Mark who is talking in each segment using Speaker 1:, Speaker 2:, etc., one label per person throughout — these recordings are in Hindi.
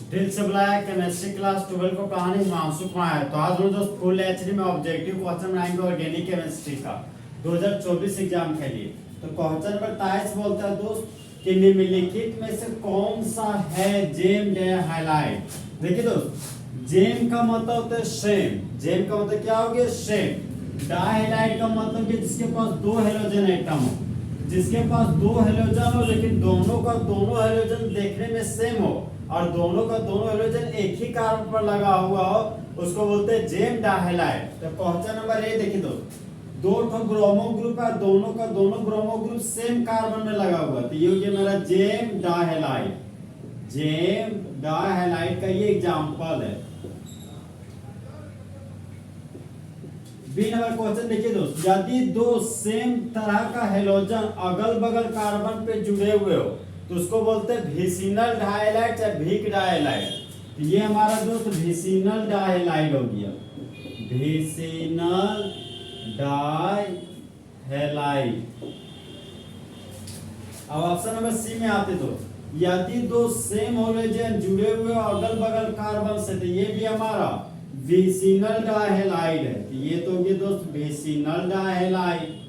Speaker 1: दिल से बुलाया केमिस्ट्री क्लास 12 को कहानी हिमांशु कुमार है। तो आज हम दोस्त फुल एचडी में ऑब्जेक्टिव क्वेश्चन बनाएंगे ऑर्गेनिक केमिस्ट्री का 2024 एग्जाम के लिए। तो क्वेश्चन नंबर 23 बोलता है दोस्त कि निम्नलिखित में से कौन सा है जेम डे हाइलाइट। देखिए दोस्त, जेम का मतलब होता है सेम। जेम का मतलब क्या हो गया? सेम। डाइहाइलाइट का मतलब कि जिसके पास दो हेलोजन एटम हो, जिसके पास दो हेलोजन हो लेकिन दोनों का दोनों हेलोजन देखने में सेम हो और दोनों का दोनों हेलोजन एक ही कार्बन पर लगा हुआ हो, उसको बोलते हैं जेम डाइहाइलाइट। तो क्वेश्चन नंबर ए देखिए दो ठो ब्रोमो ग्रुप है, दोनों का दोनों ब्रोमो ग्रुप सेम कार्बन में लगा हुआ है, तो ये हो गया मेरा जेम डाइहाइलाइट। जेम डाइहाइलाइट का ये एग्जांपल है। बी नंबर क्वेश्चन देखिए दोस्त, यदि दो सेम तरह का हेलोजन अगल बगल कार्बन पे जुड़े हुए हो तो उसको बोलते हैं विसिनल डाइहाइलाइट या वीक डाइहाइलाइट। तो ये हमारा दोस्त विसिनल डाइहाइलाइट हो गया, विसिनल डाइहाइलाइट। अब ऑप्शन नंबर सी में आते तो यदि दो सेम हेलोजन जुड़े हुए अगल बगल कार्बन से, तो ये भी हमारा विसिनल डाइहाइलाइड है। तो ये तो ये दोस्त विसिनल डाइहाइलाइड।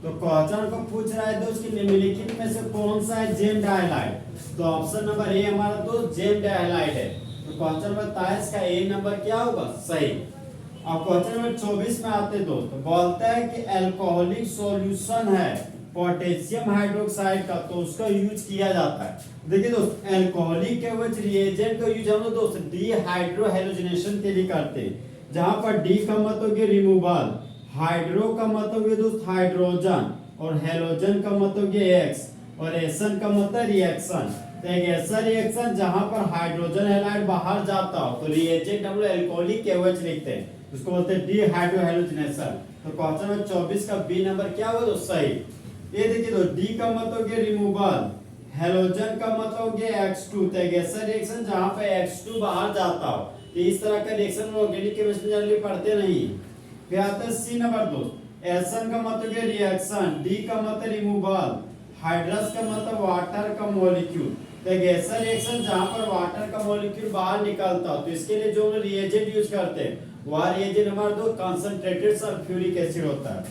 Speaker 1: तो क्वेश्चन को पूछ रहा है दोस्त कि निम्नलिखित में से कौन सा है जेम डाइहाइलाइड। तो ऑप्शन नंबर ए हमारा दोस्त जेम डाइहाइलाइड है। तो क्वेश्चन नंबर 23 का ए नंबर क्या होगा? सही। अब क्वेश्चन नंबर 24 में आते दोस्त, बोलता है कि अल्कोहलिक सॉल्यूशन है पोटेशियम हाइड्रोक्साइड का, तो उसका यूज किया जाता है। देखिए दोस्त, अल्कोहलिक के वजह रिएजेंट का यूज हम लोग दोस्त डीहाइड्रोहेलोजिनेशन के लिए करते हैं, जहां पर डी का मतलब है रिमूवल, हाइड्रो का मतलब है दोस्त हाइड्रोजन, और हेलोजन का मतलब है एक्स, और एसन का मतलब रिएक्शन। तो एक ऐसा रिएक्शन जहां पर हाइड्रोजन हैलाइड बाहर जाता हो तो रिएजेंट हम लोग अल्कोहलिक के वजह लिखते हैं, उसको बोलते हैं डीहाइड्रोहेलोजिनेशन। तो क्वेश्चन नंबर 24 का बी नंबर क्या होगा? तो सही। ये देखिए तो डी का मतलब है रिमूवल, हेलोजन का मतलब है X2, तो एक ऐसा रिएक्शन जहां पे X2 बाहर जाता हो, तो इस तरह का रिएक्शन ऑर्गेनिक केमिस्ट्री जनरली पढ़ते नहीं। फिर आता है सी नंबर दोस्त, एसन का मतलब है रिएक्शन, डी का मतलब रिमूवल, हाइड्रस का मतलब वाटर का मॉलिक्यूल, तो एक ऐसा रिएक्शन जहां पर वाटर का मॉलिक्यूल बाहर निकलता हो, तो इसके लिए जो रिएजेंट यूज करते हैं वह रिएजेंट हमारा दो कंसंट्रेटेड सल्फ्यूरिक एसिड होता है।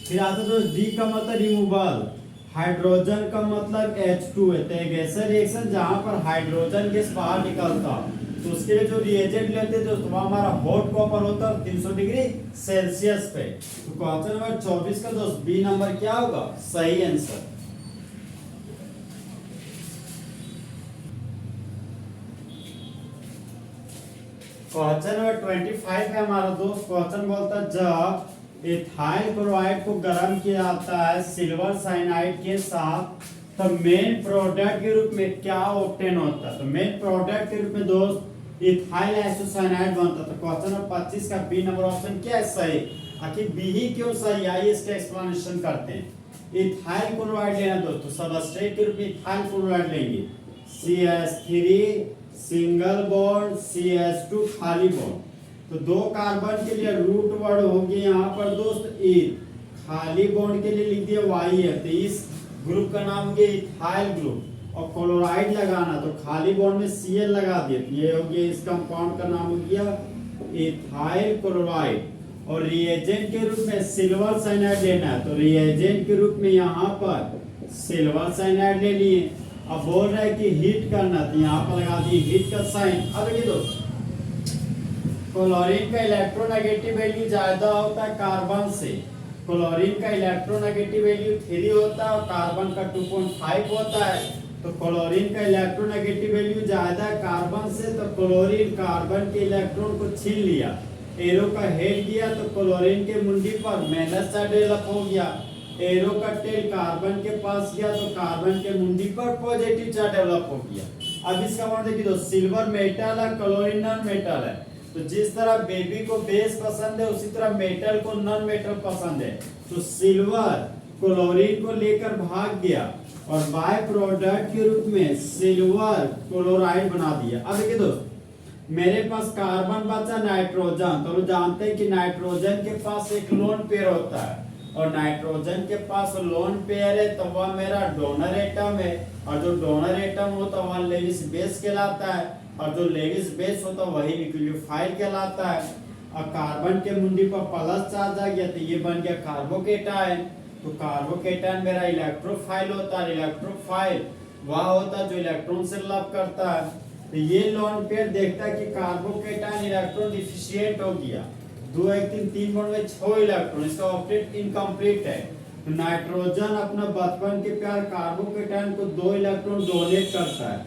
Speaker 1: फिर आता है डी का मतलब रिमूवल, हाइड्रोजन का मतलब H2 है, तो एक ऐसा रिएक्शन जहां पर हाइड्रोजन गैस बाहर निकलता, तो उसके लिए जो रिएजेंट लेते हैं दोस्तों हमारा हॉट कॉपर होता है 300 डिग्री सेल्सियस पे। तो क्वेश्चन नंबर 24 का दोस्त बी नंबर क्या होगा? सही आंसर। क्वेश्चन नंबर 25 है हमारा दोस्त। क्वेश्चन बोलता है जब इथाइल क्लोराइड को गर्म किया जाता है सिल्वर साइनाइड के साथ, तो मेन प्रोडक्ट के रूप में क्या ऑब्टेन होता है? तो मेन प्रोडक्ट के रूप में दोस्त इथाइल आइसोसाइनाइड बनता है। तो क्वेश्चन नंबर 25 का बी नंबर ऑप्शन क्या है? सही। आखिर बी ही क्यों सही? आइए इसका एक्सप्लेनेशन करते हैं। इथाइल क्लोराइड लेना दोस्तों, सबस्ट्रेट के रूप में इथाइल क्लोराइड लेंगे, CH3 सिंगल बॉन्ड, CH2 खाली बॉन्ड, तो दो कार्बन के लिए रूट वर्ड होंगे यहाँ पर दोस्त ईथ, खाली बॉन्ड के लिए लिख दिया वाई है, तो इस ग्रुप का नाम हो गया इथाइल ग्रुप। और क्लोराइड लगाना तो खाली बॉन्ड में Cl लगा दिए, ये हो गया इस कंपाउंड का नाम हो गया इथाइल क्लोराइड। और रिएजेंट के रूप में सिल्वर साइनाइड लेना है, तो रिएजेंट के रूप में यहाँ पर सिल्वर साइनाइड ले लिए। अब बोल रहा है कि हीट करना, तो यहाँ पर लगा दिए हीट का साइन। अब देखिए दोस्त, क्लोरीन का इलेक्ट्रोनेगेटिव वैल्यू ज्यादा होता है कार्बन से, क्लोरीन का इलेक्ट्रोनेगेटिव वैल्यू 3 होता है और कार्बन का 2.5 होता है। तो क्लोरीन का इलेक्ट्रोनेगेटिव वैल्यू ज्यादा है कार्बन से, तो क्लोरीन कार्बन के इलेक्ट्रॉन को छीन लिया, एरो का हेड दिया, तो क्लोरीन के मुंडी पर माइनस चार्ज डेवलप हो गया, एरो का टेल कार्बन के पास गया तो कार्बन के मुंडी पर पॉजिटिव चार्ज डेवलप हो गया। अब इसका मतलब देखिए दोस्त, सिल्वर मेटल है, क्लोरीन नॉन मेटल है, तो जिस तरह बेबी को बेस पसंद है उसी तरह मेटल को नॉन मेटल पसंद है। तो सिल्वर क्लोरीन को लेकर भाग गया और बाय प्रोडक्ट के रूप में सिल्वर क्लोराइड बना दिया। अब देखिए दोस्त, मेरे पास कार्बन बचा नाइट्रोजन, तो हम जानते हैं कि नाइट्रोजन के पास एक लोन पेयर होता है, और नाइट्रोजन के पास लोन पेयर है तो वह मेरा डोनर एटम है, और जो डोनर एटम होता है वह लेविस बेस कहलाता है, और जो लेविस बेस होता है वही न्यूक्लियोफाइल कहलाता है। और कार्बन के मुंडी पर प्लस चार्ज आ गया तो ये बन गया कार्बोकेटायन। तो कार्बोकेटायन मेरा इलेक्ट्रोफाइल होता है, इलेक्ट्रोफाइल वह होता है जो इलेक्ट्रॉन से लव करता है। तो ये लोन पेयर देखता है कि कार्बोकेटायन इलेक्ट्रॉन डिफिशिएंट हो गया, 2 1 3 3 बॉन्ड में 6 इलेक्ट्रॉन, इसका ऑप्टेट इनकम्प्लीट है। तो नाइट्रोजन अपना बचपन के प्यार कार्बोकेटायन को 2 इलेक्ट्रॉन डोनेट करता है।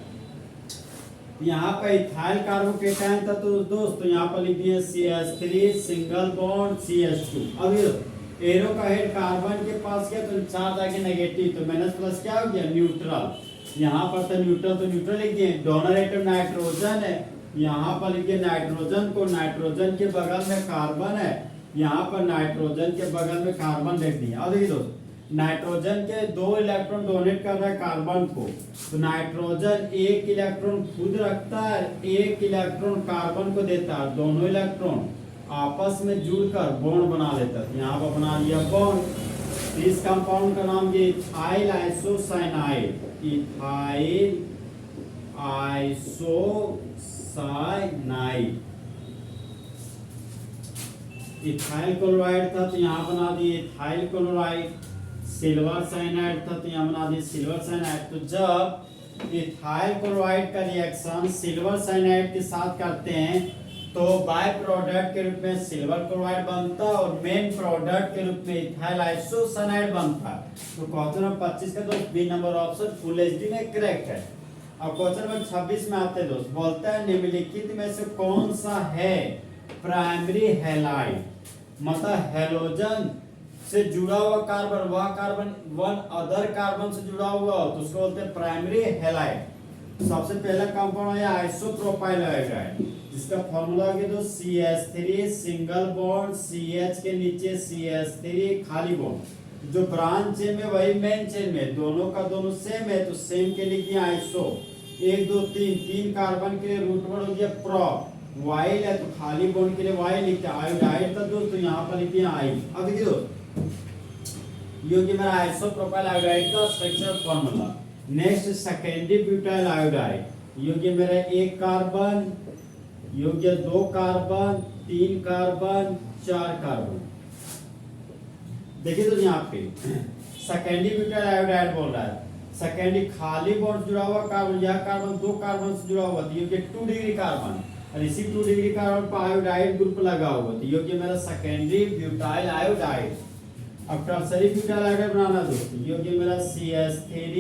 Speaker 1: यहाँ पर इथाइल कार्बोकेटायन था तो दोस्तों यहाँ पर लिख दिए CH3 सिंगल बॉन्ड CH2। अब ये एरो का हेड कार्बन के पास गया तो चार्ज आगे नेगेटिव, तो माइनस प्लस क्या हो गया न्यूट्रल। यहाँ पर तो न्यूट्रल लिख दिए। डोनर एटम नाइट्रोजन है, यहाँ पर लिखिए नाइट्रोजन को, नाइट्रोजन के बगल में कार्बन है, यहाँ पर नाइट्रोजन के बगल में कार्बन लिख दिया। अब देखिए दोस्तों नाइट्रोजन के 2 इलेक्ट्रॉन डोनेट कर रहा है कार्बन को, तो नाइट्रोजन 1 इलेक्ट्रॉन खुद रखता है, 1 इलेक्ट्रॉन कार्बन को देता है, दोनों इलेक्ट्रॉन आपस में जुड़कर बॉन्ड बना लेता है। यहाँ पर बना लिया बॉन्ड। इस कंपाउंड का नाम ये ethyl isocyanide, ethyl isocyanide. Ethyl chloride था तो यहाँ बना दिए इथाइल क्लोराइड। सिल्वर साइनाइड था तो यहाँ बना दिए सिल्वर साइनाइड। तो जब इथाइल क्लोराइड का रिएक्शन सिल्वर साइनाइड के साथ करते हैं तो बाय प्रोडक्ट के रूप में सिल्वर क्लोराइड बनता है और मेन प्रोडक्ट के रूप में इथाइल आइसोसाइनाइड बनता है। तो क्वेश्चन नंबर 25 का दोस्त B number option full HD में करेक्ट है। अब क्वेश्चन नंबर 26 में आते हैं दोस्त, बोलता है निम्नलिखित में से कौन सा है प्राइमरी हैलाइड, मतलब हैलोजन से जुड़ा हुआ कार्बन, वह कार्बन वन अदर कार्बन से जुड़ा हुआ हो तो उसको बोलते हैं प्राइमरी हैलाइड। सबसे पहला कंपाउंड है आइसोप्रोपाइल आयोडाइड, जिसका फॉर्मूला है तो CH3 सिंगल बॉन्ड CH के नीचे CH3 खाली बॉन्ड। जो ब्रांच चेन में वही मेन चेन में, दोनों का दोनों सेम है तो सेम के लिए किया आइसो। 1 2 3 कार्बन के लिए रूट वर्ड हो गया प्रो, वाइल है तो खाली बॉन्ड के लिए वाइल लिखते हैं। आयोडाइड का दोस्तों यहाँ पर लिखते हैं आई। अब देखिए दोस्तों ये मेरा आइसोप्रोपाइल आयोडाइड का structure formula. Next secondary butyl iodide, ये मेरा 1 कार्बन, योग्य 2 कार्बन, 3 कार्बन, 4 कार्बन। देखिए तो यहाँ पे सेकेंडरी ब्यूटाइल आयोडाइड बोल रहा है, सेकेंडरी खाली बॉन्ड जुड़ा हुआ कार्बन, यह कार्बन 2 कार्बन से जुड़ा हुआ तो ये 2 डिग्री कार्बन, और इसी 2 डिग्री कार्बन पर आयोडाइड ग्रुप लगा हुआ तो ये मेरा सेकेंडरी ब्यूटाइल आयोडाइड। अब टर्सरी ब्यूटाइल आयोडाइड बनाना दोस्तों, ये मेरा CH3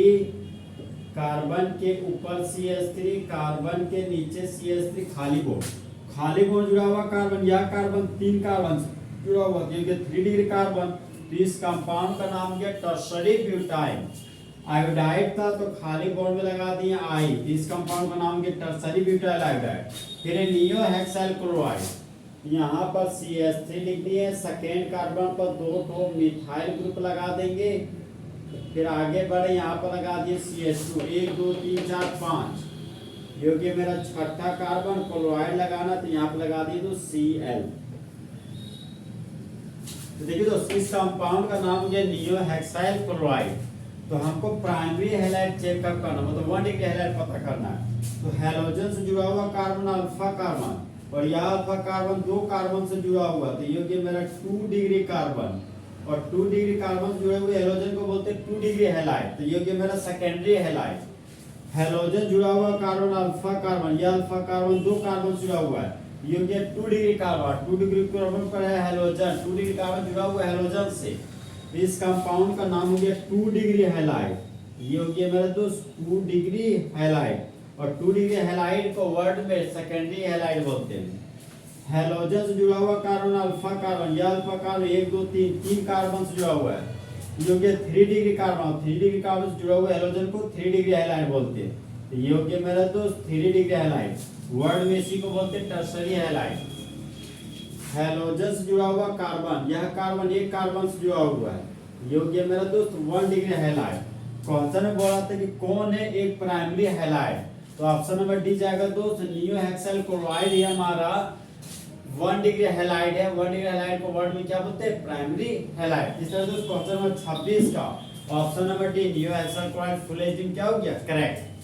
Speaker 1: कार्बन के ऊपर CH3 कार्बन के नीचे CH3 खाली बॉन्ड जुड़ा हुआ कार्बन, यह कार्बन 3 कार्बन से जुड़ा हुआ तो ये 3 डिग्री कार्बन। तो इस कंपाउंड का नाम क्या टर्सरी ब्यूटाइल आयोडाइड था तो खाली बॉन्ड में लगा दिए आई, इस कंपाउंड का नाम क्या टर्सरी ब्यूटाइल आयोडाइड। फिर नियो हेक्साइल क्लोराइड, यहाँ पर CH3 लिख दिए, सेकेंड कार्बन पर 2 मिथाइल ग्रुप लगा देंगे। फिर आगे बढ़े यहाँ पर लगा दिए CH2 1 2 3 4 5, जो कि मेरा छठा कार्बन क्लोराइड लगाना तो यहाँ पर लगा दिए तो Cl। तो देखिए दोस्तों इस कंपाउंड का नाम है नियो हेक्साइल क्लोराइड। तो हमको प्राइमरी हैलाइड चेकअप करना मतलब 1 डिग्री हैलाइड पता करना है। तो हैलोजन से जुड़ा हुआ कार्बन अल्फा कार्बन, और यह अल्फा कार्बन 2 कार्बन से जुड़ा हुआ तो ये मेरा 2 डिग्री कार्बन, और 2 डिग्री कार्बन से जुड़े हुए हैलोजन को बोलते हैं 2 डिग्री हैलाइड तो ये मेरा सेकेंडरी हैलाइड। हैलोजन जुड़ा हुआ कार्बन अल्फा कार्बन, यह अल्फा कार्बन 2 कार्बन से जुड़ा हुआ है ये 2 डिग्री कार्बन, 2 डिग्री कार्बन पर है हैलोजन, 2 डिग्री कार्बन जुड़ा हुआ हैलोजन से। इस कंपाउंड का नाम हो गया 2 डिग्री हैलाइड। ये हो गया मेरा दोस्त 2 डिग्री हैलाइड, और 2 डिग्री हैलाइड को वर्ड में सेकेंडरी हैलाइड बोलते हैं। हैलोजन से जुड़ा हुआ कार्बन अल्फा कार्बन, यह अल्फा कार्बन 1 2 3 कार्बन से जुड़ा हुआ है जो कि 3 डिग्री कार्बन, 3 डिग्री कार्बन से जुड़ा हुआ हैलोजन को 3 डिग्री हैलाइड बोलते हैं। तो ये हो गया मेरा दोस्त 3 डिग्री हैलाइड, वर्ड में इसी को बोलते हैं टर्सरी हैलाइड। हैलोजन से जुड़ा हुआ कार्बन, यह कार्बन 1 कार्बन से जुड़ा हुआ है ये हो गया मेरा दोस्त 1 डिग्री हैलाइड। क्वेश्चन में बोला था कि कौन है एक प्राइमरी हैलाइड, तो ऑप्शन नंबर डी जाएगा दोस्त नियो हेक्साइल क्लोराइड, ये हमारा 1 डिग्री हैलाइड है, 1 डिग्री हैलाइड को वर्ड में क्या बोलते हैं, प्राइमरी हैलाइड। इस तरह से क्वेश्चन नंबर 26 का ऑप्शन नंबर डी न्यू एक्सल क्लोराइड फुल एजिंग क्या हो गया, करेक्ट।